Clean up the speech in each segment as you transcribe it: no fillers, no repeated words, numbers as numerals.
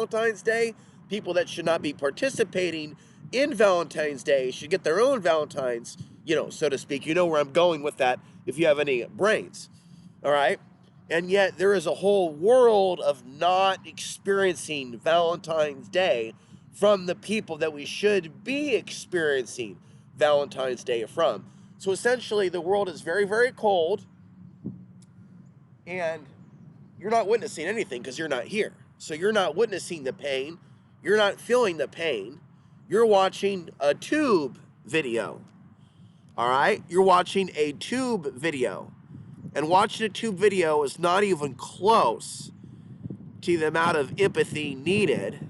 Valentine's Day, people that should not be participating in Valentine's Day should get their own Valentine's, so to speak. You know where I'm going with that if you have any brains. All right? And yet there is a whole world of not experiencing Valentine's Day from the people that we should be experiencing Valentine's Day from. So essentially, the world is very, very cold, and you're not witnessing anything because you're not here. So you're not witnessing the pain. You're not feeling the pain. You're watching a tube video. All right? You're watching a tube video. And watching a tube video is not even close to the amount of empathy needed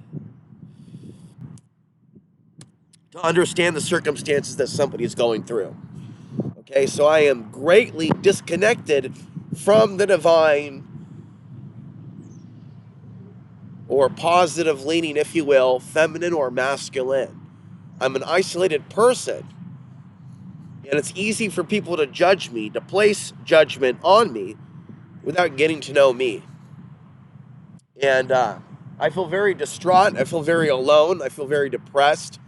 to understand the circumstances that somebody is going through. Okay, so I am greatly disconnected from the divine, or positive leaning, if you will, feminine or masculine. I'm an isolated person, and it's easy for people to judge me, to place judgment on me without getting to know me. And I feel very distraught. I feel very alone. I feel very depressed.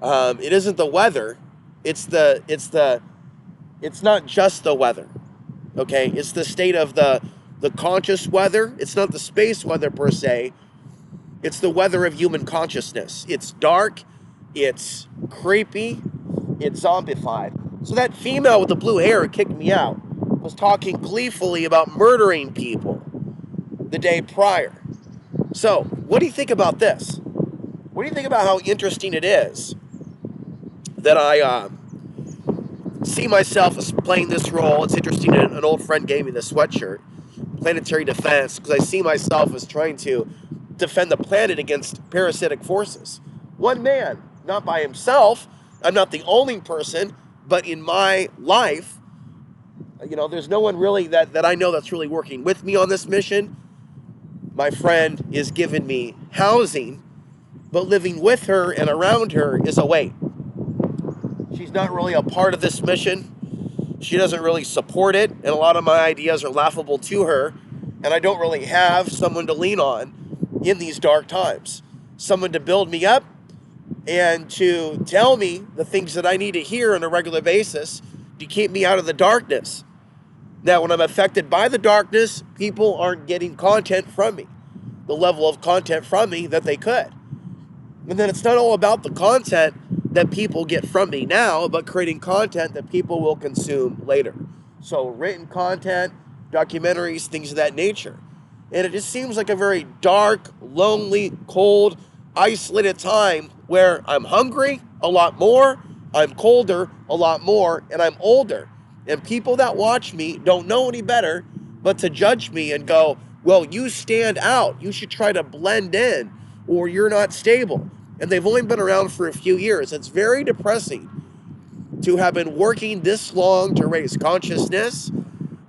It isn't the weather. It's not just the weather. Okay, it's the state of the conscious weather. It's not the space weather per se. It's the weather of human consciousness. It's dark. It's creepy. It's zombified. So that female with the blue hair who kicked me out was talking gleefully about murdering people the day prior. So, what do you think about this? What do you think about how interesting it is that I see myself as playing this role? It's interesting, an old friend gave me this sweatshirt, Planetary Defense, because I see myself as trying to defend the planet against parasitic forces. One man, not by himself. I'm not the only person, but in my life, there's no one really that I know that's really working with me on this mission. My friend is giving me housing, but living with her and around her is a weight. She's not really a part of this mission. She doesn't really support it, and a lot of my ideas are laughable to her, and I don't really have someone to lean on in these dark times. Someone to build me up and to tell me the things that I need to hear on a regular basis to keep me out of the darkness. Now, when I'm affected by the darkness, people aren't getting content from me, the level of content from me that they could. And then it's not all about the content that people get from me now, but creating content that people will consume later. So written content, documentaries, things of that nature. And it just seems like a very dark, lonely, cold, isolated time where I'm hungry a lot more, I'm colder a lot more, and I'm older. And people that watch me don't know any better but to judge me and go, well, you stand out. You should try to blend in, or you're not stable. And they've only been around for a few years. It's very depressing to have been working this long to raise consciousness.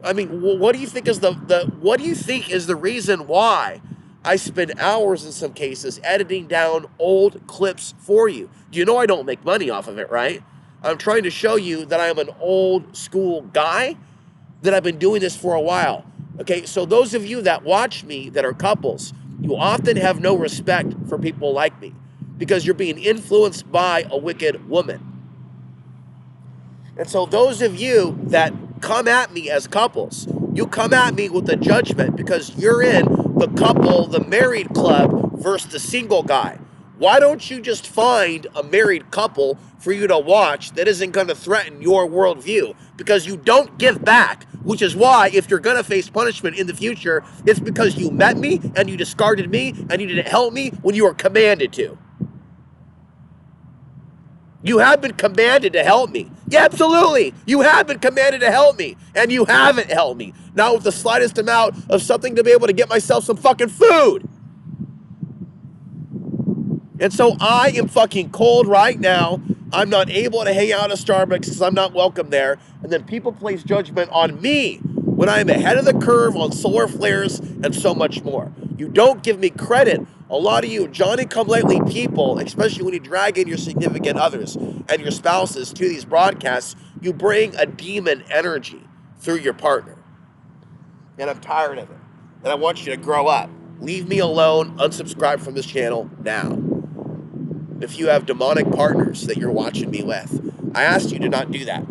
I mean, what do you think is what do you think is the reason why I spend hours in some cases editing down old clips for you? Do you know I don't make money off of it, right? I'm trying to show you that I am an old school guy, that I've been doing this for a while. Okay, so those of you that watch me that are couples, you often have no respect for people like me because you're being influenced by a wicked woman. And so those of you that come at me as couples, you come at me with a judgment because you're in the couple, the married club versus the single guy. Why don't you just find a married couple for you to watch that isn't going to threaten your worldview? Because you don't give back, which is why if you're going to face punishment in the future, it's because you met me and you discarded me and you didn't help me when you were commanded to. You have been commanded to help me. Yeah, absolutely. You have been commanded to help me, and you haven't helped me. Not with the slightest amount of something to be able to get myself some fucking food. And so I am fucking cold right now. I'm not able to hang out at Starbucks because I'm not welcome there. And then people place judgment on me when I am ahead of the curve on solar flares and so much more. You don't give me credit. A lot of you Johnny-come-lately people, especially when you drag in your significant others and your spouses to these broadcasts, you bring a demon energy through your partner. And I'm tired of it. And I want you to grow up. Leave me alone. Unsubscribe from this channel now. If you have demonic partners that you're watching me with, I asked you to not do that.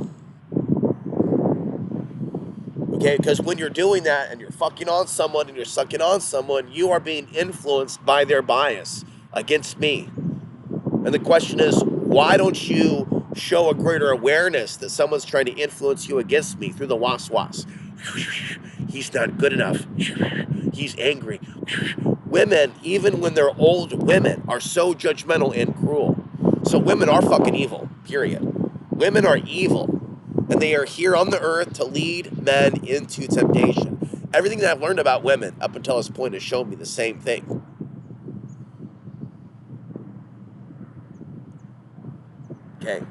Okay, because when you're doing that and you're fucking on someone and you're sucking on someone, you are being influenced by their bias against me. And the question is, why don't you show a greater awareness that someone's trying to influence you against me through the was-was? He's not good enough. He's angry. Women, even when they're old women, are so judgmental and cruel. So women are fucking evil, period. Women are evil. And they are here on the earth to lead men into temptation. Everything that I've learned about women up until this point has shown me the same thing. Okay.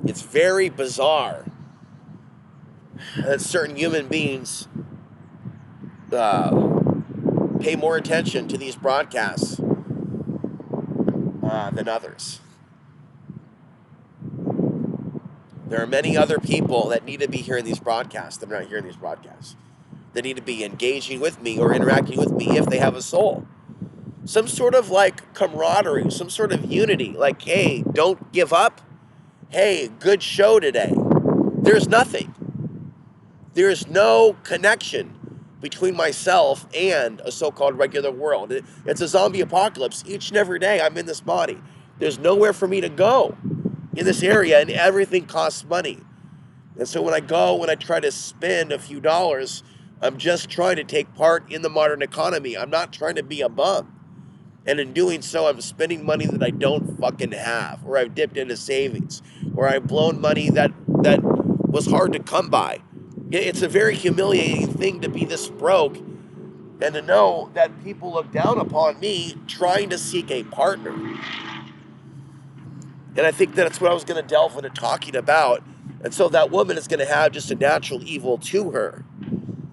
It's very bizarre that certain human beings pay more attention to these broadcasts than others. There are many other people that need to be hearing these broadcasts that are not hearing these broadcasts. They need to be engaging with me or interacting with me if they have a soul. Some sort of like camaraderie, some sort of unity. Like, hey, don't give up. Hey, good show today. There's nothing. There's no connection between myself and a so-called regular world. It's a zombie apocalypse. Each and every day I'm in this body. There's nowhere for me to go in this area, and everything costs money. And so when I try to spend a few dollars, I'm just trying to take part in the modern economy. I'm not trying to be a bum. And in doing so, I'm spending money that I don't fucking have, or I've dipped into savings, or I've blown money that was hard to come by. It's a very humiliating thing to be this broke and to know that people look down upon me trying to seek a partner. And I think that's what I was going to delve into talking about. And so that woman is going to have just a natural evil to her.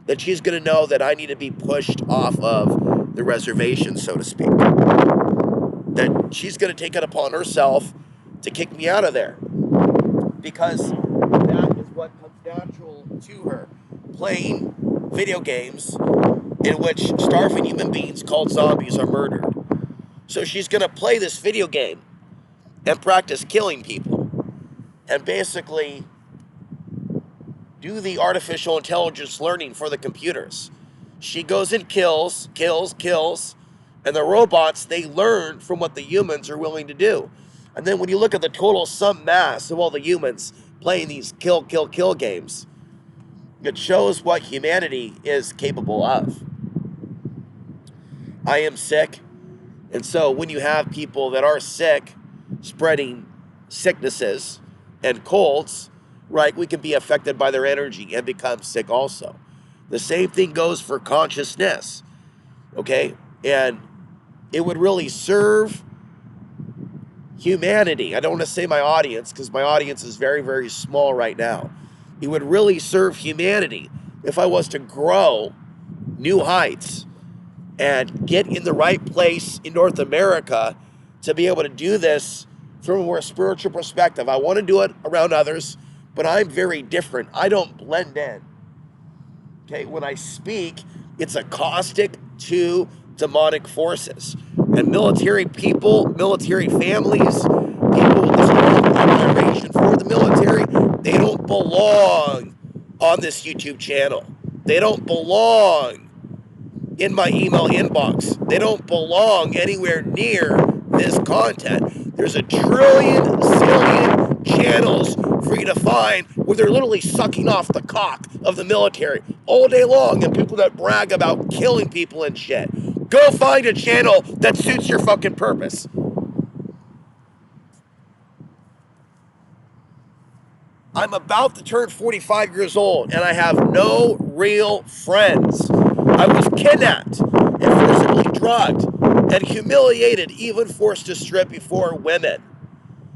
That she's going to know that I need to be pushed off of the reservation, so to speak. That she's going to take it upon herself to kick me out of there. Because that is what comes natural to her. Playing video games in which starving human beings called zombies are murdered. So she's going to play this video game and practice killing people, and basically do the artificial intelligence learning for the computers. She goes and kills, and the robots, they learn from what the humans are willing to do. And then when you look at the total sum mass of all the humans playing these kill games, it shows what humanity is capable of. I am sick, and so when you have people that are sick, spreading sicknesses and colds, right, we can be affected by their energy and become sick also. The same thing goes for consciousness, okay? And it would really serve humanity. I don't want to say my audience, because my audience is very, very small right now. It would really serve humanity if I was to grow new heights and get in the right place in North America to be able to do this from a more spiritual perspective. I want to do it around others, but I'm very different. I don't blend in. Okay, when I speak, it's a caustic to demonic forces. And military people, military families, people with this admiration for the military, they don't belong on this YouTube channel. They don't belong in my email inbox. They don't belong anywhere near this content. There's a zillion channels for you to find where they're literally sucking off the cock of the military all day long, and people that brag about killing people and shit. Go find a channel that suits your fucking purpose. I'm about to turn 45 years old, and I have no real friends. I was kidnapped and forcibly drugged and humiliated, even forced to strip before women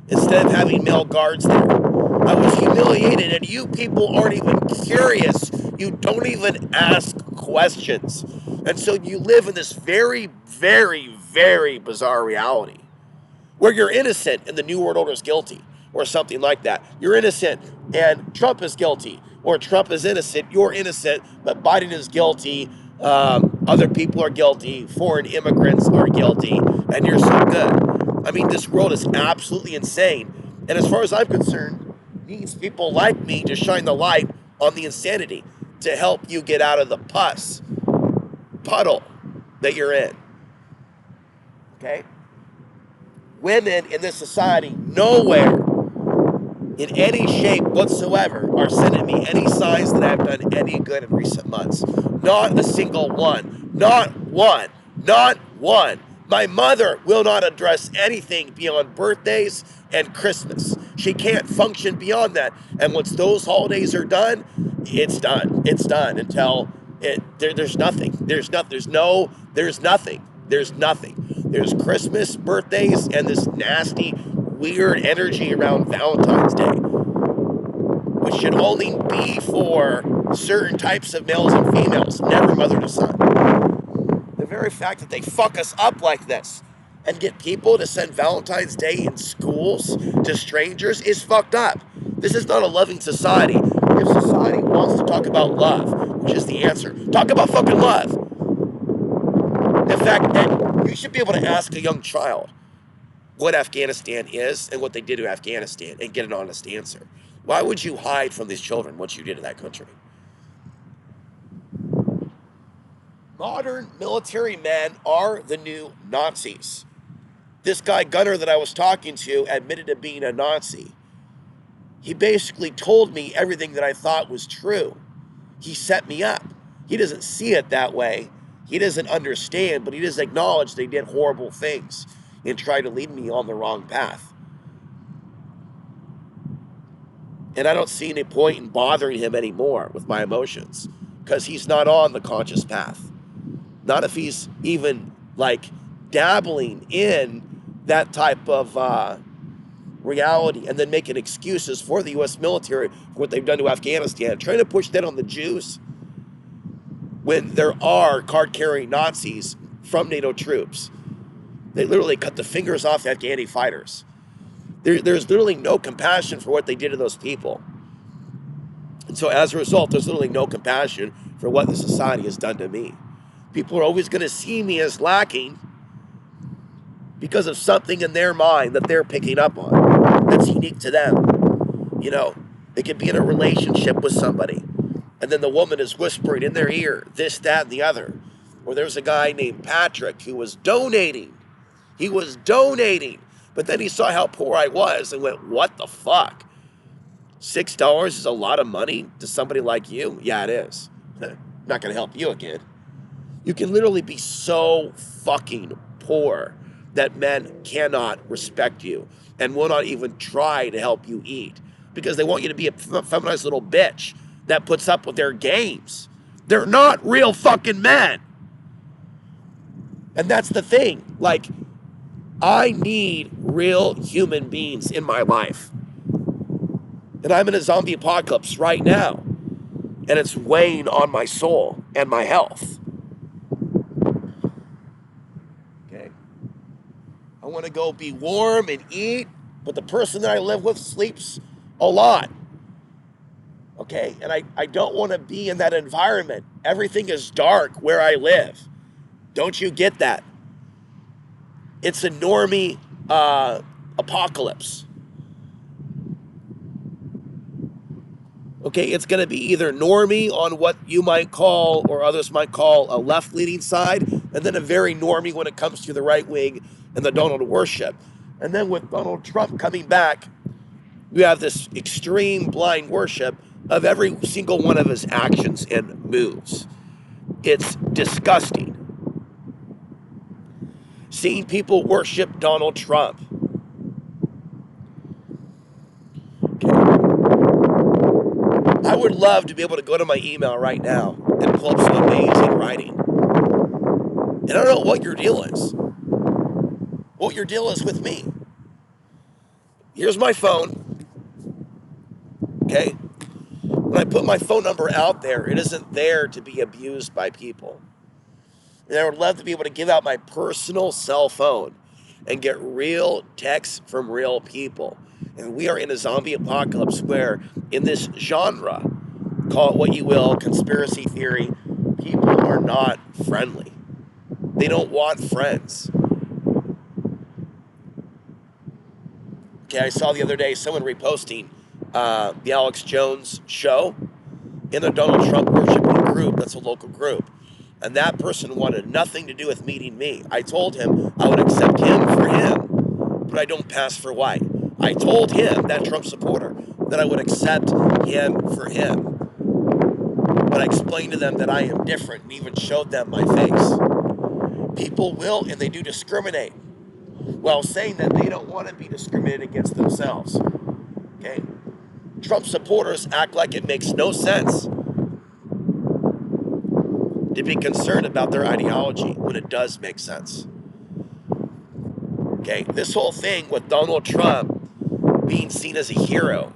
instead of having male guards there. I was humiliated, and you people aren't even curious. You don't even ask questions. And so you live in this very, very, very bizarre reality where you're innocent and the New World Order is guilty, or something like that. You're innocent and Trump is guilty, or Trump is innocent, you're innocent, but Biden is guilty Other people are guilty. Foreign immigrants are guilty. And you're so good. I mean, this world is absolutely insane. And as far as I'm concerned, needs people like me to shine the light on the insanity to help you get out of the puddle that you're in. Okay? Women in this society nowhere in any shape whatsoever are sending me any signs that I've done any good in recent months. Not a single one. Not one. Not one. My mother will not address anything beyond birthdays and Christmas. She can't function beyond that. And once those holidays are done, it's done. It's done until there's nothing. There's nothing. There's nothing. There's Christmas, birthdays, and this nasty, weird energy around Valentine's Day, which should only be for certain types of males and females, never mother to son. The very fact that they fuck us up like this and get people to send Valentine's Day in schools to strangers is fucked up. This is not a loving society. If society wants to talk about love, which is the answer, talk about fucking love. In fact, you should be able to ask a young child what Afghanistan is and what they did to Afghanistan and get an honest answer. Why would you hide from these children what you did to that country? Modern military men are the new Nazis. This guy Gunner that I was talking to admitted to being a Nazi. He basically told me everything that I thought was true. He set me up. He doesn't see it that way. He doesn't understand, but he does acknowledge they did horrible things and tried to lead me on the wrong path. And I don't see any point in bothering him anymore with my emotions because he's not on the conscious path. Not if he's even like dabbling in that type of reality and then making excuses for the U.S. military for what they've done to Afghanistan, trying to push that on the Jews when there are card-carrying Nazis from NATO troops. They literally cut the fingers off Afghani fighters. There's literally no compassion for what they did to those people. And so as a result, there's literally no compassion for what the society has done to me. People are always going to see me as lacking because of something in their mind that they're picking up on that's unique to them. You know, they could be in a relationship with somebody, and then the woman is whispering in their ear this, that, and the other. Or there's a guy named Patrick who was donating. He was donating, but then he saw how poor I was and went, what the fuck? $6 is a lot of money to somebody like you? Yeah, it is. Not going to help you again. You can literally be so fucking poor that men cannot respect you and will not even try to help you eat because they want you to be a feminized little bitch that puts up with their games. They're not real fucking men. And that's the thing. Like, I need real human beings in my life. And I'm in a zombie apocalypse right now. And it's weighing on my soul and my health. Okay. I want to go be warm and eat, but the person that I live with sleeps a lot. Okay. And I don't want to be in that environment. Everything is dark where I live. Don't you get that? It's a normie apocalypse. Okay, it's going to be either normie on what you might call, or others might call, a left-leaning side, and then a very normie when it comes to the right wing and the Donald worship. And then with Donald Trump coming back, you have this extreme blind worship of every single one of his actions and moves. It's disgusting. Seeing people worship Donald Trump. I would love to be able to go to my email right now and pull up some amazing writing. And I don't know what your deal is. What your deal is with me. Here's my phone. Okay? When I put my phone number out there, it isn't there to be abused by people. And I would love to be able to give out my personal cell phone and get real texts from real people. And we are in a zombie apocalypse where in this genre, call it what you will, conspiracy theory, People are not friendly. They don't want friends. Okay, I saw the other day someone reposting the Alex Jones show in a Donald Trump worshiping group that's a local group. And that person wanted nothing to do with meeting me. I told him I would accept him for him, but I don't pass for white. I told him, that Trump supporter, that I would accept him for him. But I explained to them that I am different and even showed them my face. People will and they do discriminate while saying that they don't want to be discriminated against themselves. Okay? Trump supporters act like it makes no sense to be concerned about their ideology when it does make sense. Okay? This whole thing with Donald Trump being seen as a hero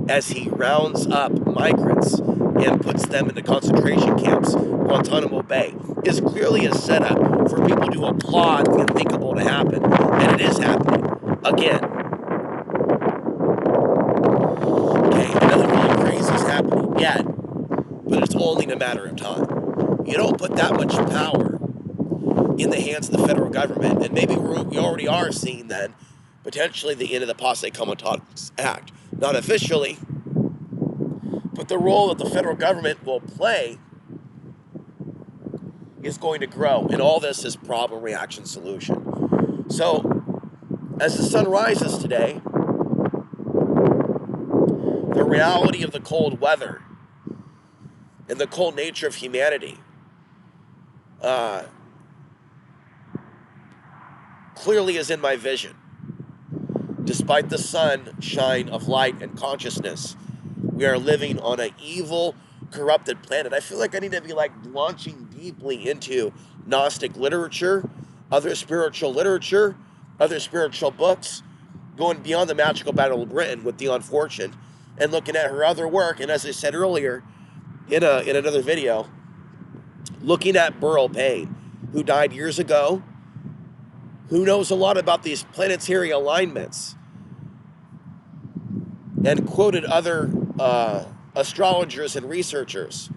as he rounds up migrants and puts them into concentration camps, Guantanamo Bay, is clearly a setup for people to applaud the unthinkable to happen. And it is happening. Again. Okay, nothing really crazy is happening yet, but it's only in a matter of time. You don't put that much power in the hands of the federal government, and maybe we already are seeing then potentially the end of the Posse Comitatus Act. Not officially, but the role that the federal government will play is going to grow, and all this is problem, reaction, solution. So, as the sun rises today, the reality of the cold weather and the cold nature of humanity clearly is in my vision. Despite the sunshine of light and consciousness, we are living on an evil, corrupted planet. I feel like I need to be launching deeply into Gnostic literature, other spiritual literature, other spiritual books, going beyond the Magical Battle of Britain with Dion Fortune, and looking at her other work. And as I said earlier in another video, looking at Burl Payne, who died years ago, who knows a lot about these planetary alignments, and quoted other astrologers and researchers.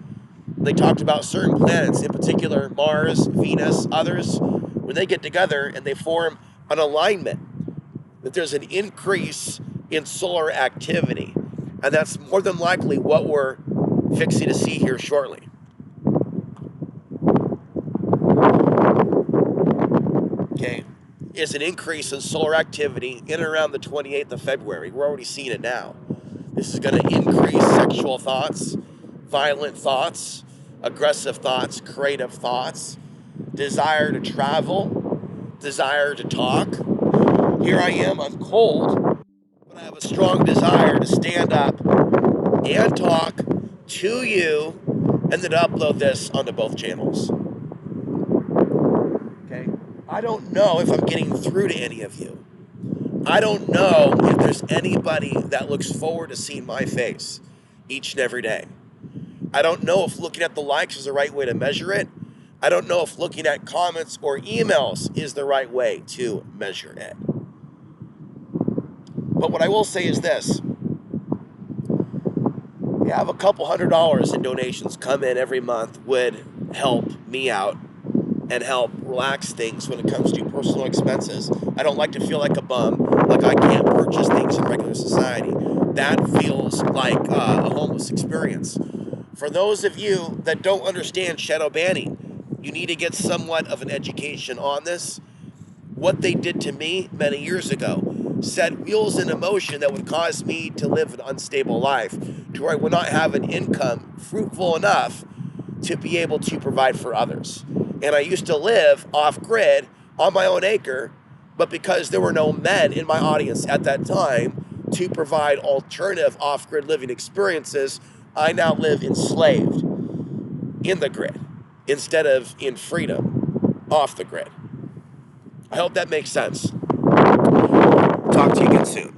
They talked about certain planets, in particular Mars, Venus, others, when they get together and they form an alignment, that there's an increase in solar activity. And that's more than likely what we're fixing to see here shortly. Okay, is an increase in solar activity in and around the 28th of February. We're already seeing it now. This is going to increase sexual thoughts, violent thoughts, aggressive thoughts, creative thoughts, desire to travel, desire to talk. Here I am, I'm cold, but I have a strong desire to stand up and talk to you and then upload this onto both channels. Okay? I don't know if I'm getting through to any of you. I don't know if there's anybody that looks forward to seeing my face each and every day. I don't know if looking at the likes is the right way to measure it. I don't know if looking at comments or emails is the right way to measure it. But what I will say is this. You have a couple $100 in donations come in every month would help me out and help relax things when it comes to personal expenses. I don't like to feel like a bum, like I can't purchase things in regular society. That feels like a homeless experience. For those of you that don't understand shadow banning, you need to get somewhat of an education on this. What they did to me many years ago set wheels in motion that would cause me to live an unstable life to where I would not have an income fruitful enough to be able to provide for others. And I used to live off-grid on my own acre, but because there were no men in my audience at that time to provide alternative off-grid living experiences, I now live enslaved in the grid instead of in freedom off the grid. I hope that makes sense. Talk to you again soon.